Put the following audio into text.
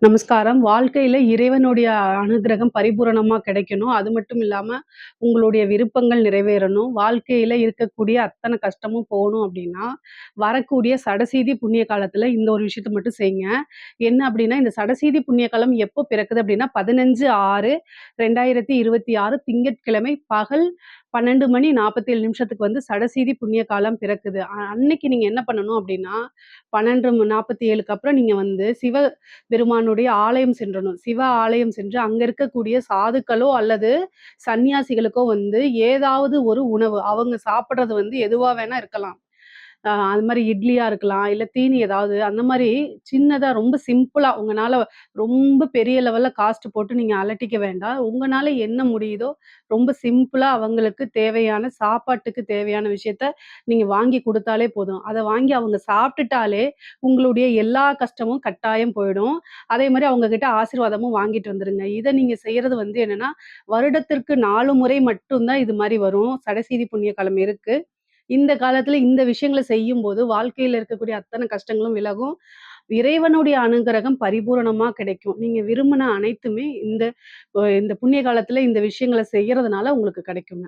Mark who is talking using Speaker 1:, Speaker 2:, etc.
Speaker 1: நமஸ்காரம். வாழ்க்கையில இறைவனுடைய அனுக்கிரகம் பரிபூரணமா கிடைக்கணும். அது மட்டும் இல்லாம, உங்களுடைய விருப்பங்கள் நிறைவேறணும். வாழ்க்கையில இருக்கக்கூடிய அத்தன கஷ்டமும் போணும் அப்டின்னா, வரக்கூடிய சடசீதி புண்ணிய காலத்துல இந்த ஒரு விஷயத்த மட்டும் செய்யுங்க. என்ன அப்டின்னா, இந்த சடசீதி புண்ணிய காலம் எப்போ பிறக்குது அப்டின்னா, 15/6/2026 திங்கட்கிழமை பகல் 12 மணி 47 நிமிஷத்துக்கு வந்து சடசீதி புண்ணிய காலம் பிறக்குது. அன்னைக்கு நீங்க என்ன பண்ணணும் அப்டின்னா, 12:47க்கு அப்புறம் நீங்க வந்து பெருமானுடைய ஆலயம் சென்றணும். சிவ ஆலயம் சென்று அங்க இருக்கக்கூடிய சாதுக்களோ அல்லது சன்னியாசிகளுக்கோ வந்து ஏதாவது ஒரு உணவு, அவங்க சாப்பிடுறது வந்து எதுவா வேணா இருக்கலாம். அது மாரி இட்லியா இருக்கலாம், இல்ல தீனி ஏதாவது அந்த மாரி சின்னதா ரொம்ப சிம்பிளா உங்கனால ரொம்ப பெரிய லெவல்ல காஸ்ட் போட்டு நீங்க அலட்டிக்க வேண்டாம். உங்கனால என்ன முடியுதோ ரொம்ப சிம்பிளா அவங்களுக்கு தேவையான சாப்பாட்டுக்கு தேவையான விஷயத்த நீங்க வாங்கி குடுத்தாலே போதும். அத வாங்கி அவங்க சாப்பிட்டுட்டாலே உங்களுடைய எல்லா கஷ்டமும் கட்டாயம் போயிடும். அதே மாரி அவங்க கிட்ட ஆசீர்வாதமும் வாங்கிட்டு வந்துருங்க. இத நீங்க செய்யறது வந்து என்னன்னா, வருடத்திற்கு 4 முறை மட்டும் தான் இது மாரி வரும். சடசீதி புண்ணிய காலம் இருக்கு. இந்த காலத்துல இந்த விஷயங்கள செய்யும்போது, வாழ்க்கையில இருக்கக்கூடிய அத்தன கஷ்டங்களும் விலகும். இறைவனுடைய அனுக்கிரகம் பரிபூரணமா கிடைக்கும். நீங்க விரும்பின அனைத்துமே இந்த புண்ணிய காலத்துல இந்த விஷயங்கள செய்யறதுனால உங்களுக்கு கிடைக்குங்க.